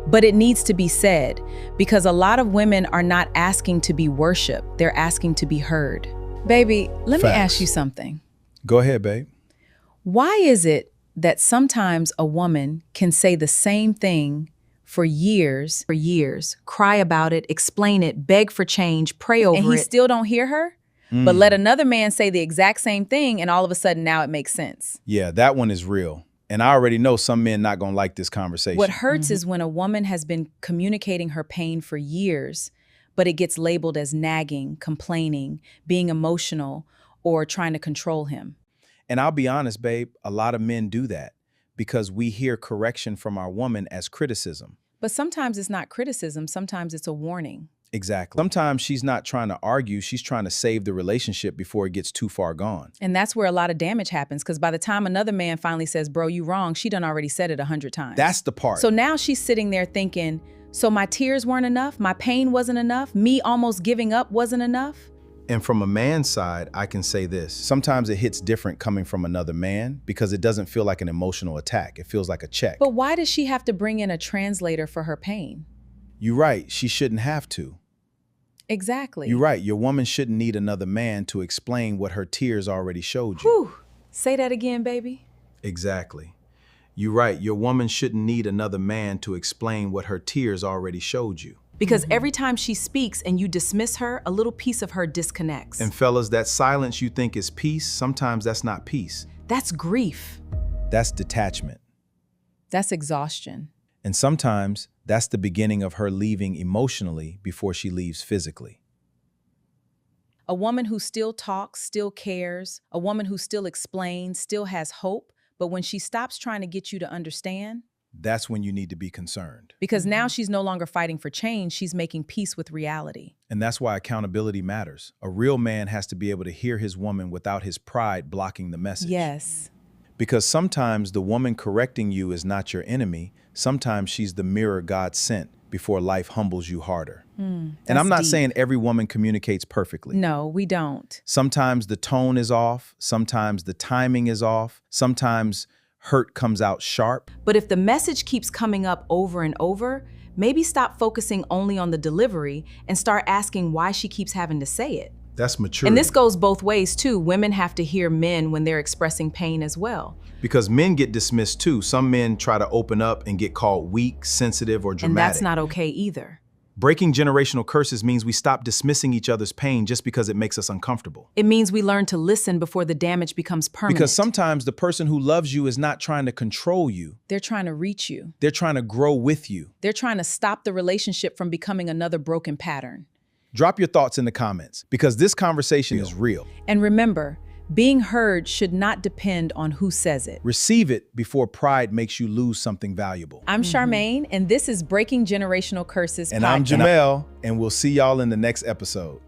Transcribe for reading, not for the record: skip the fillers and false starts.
But it needs to be said, because a lot of women are not asking to be worshiped, they're asking to be heard. Baby, let me ask you something. Go ahead, babe. Why is it that sometimes a woman can say the same thing for years, cry about it, explain it, beg for change, pray over it, and he still don't hear her? But let another man say the exact same thing, and all of a sudden now it makes sense. Yeah, that one is real. And I already know some men not gonna like this conversation. What hurts is when a woman has been communicating her pain for years, but it gets labeled as nagging, complaining, being emotional, or trying to control him. And I'll be honest, babe, a lot of men do that because we hear correction from our woman as criticism. But sometimes it's not criticism, sometimes it's a warning. Exactly. Sometimes she's not trying to argue, she's trying to save the relationship before it gets too far gone. And that's where a lot of damage happens, because by the time another man finally says, bro, you wrong, she done already said it 100 times. That's the part. So now she's sitting there thinking, so my tears weren't enough, my pain wasn't enough, me almost giving up wasn't enough? And from a man's side, I can say this. Sometimes it hits different coming from another man because it doesn't feel like an emotional attack. It feels like a check. But why does she have to bring in a translator for her pain? You're right, she shouldn't have to. Exactly. You're right, your woman shouldn't need another man to explain what her tears already showed you. Whew. Say that again, baby. Exactly. You're right, your woman shouldn't need another man to explain what her tears already showed you. Because every time she speaks and you dismiss her, a little piece of her disconnects. And fellas, that silence you think is peace, sometimes that's not peace. That's grief. That's detachment. That's exhaustion. And sometimes that's the beginning of her leaving emotionally before she leaves physically. A woman who still talks, still cares, a woman who still explains, still has hope, but when she stops trying to get you to understand, that's when you need to be concerned. Because now she's no longer fighting for change, she's making peace with reality. And that's why accountability matters. A real man has to be able to hear his woman without his pride blocking the message. Yes. Because sometimes the woman correcting you is not your enemy. Sometimes she's the mirror God sent before life humbles you harder. And I'm not saying every woman communicates perfectly. No, we don't. Sometimes the tone is off. Sometimes the timing is off. Sometimes hurt comes out sharp. But if the message keeps coming up over and over, maybe stop focusing only on the delivery and start asking why she keeps having to say it. That's maturity. And this goes both ways too. Women have to hear men when they're expressing pain as well. Because men get dismissed too. Some men try to open up and get called weak, sensitive, or dramatic. And that's not okay either. Breaking generational curses means we stop dismissing each other's pain just because it makes us uncomfortable. It means we learn to listen before the damage becomes permanent. Because sometimes the person who loves you is not trying to control you. They're trying to reach you. They're trying to grow with you. They're trying to stop the relationship from becoming another broken pattern. Drop your thoughts in the comments because this conversation is real. And remember, being heard should not depend on who says it. Receive it before pride makes you lose something valuable. I'm Charmaine, and this is Breaking Generational Curses And I'm Jamel, and we'll see y'all in the next episode.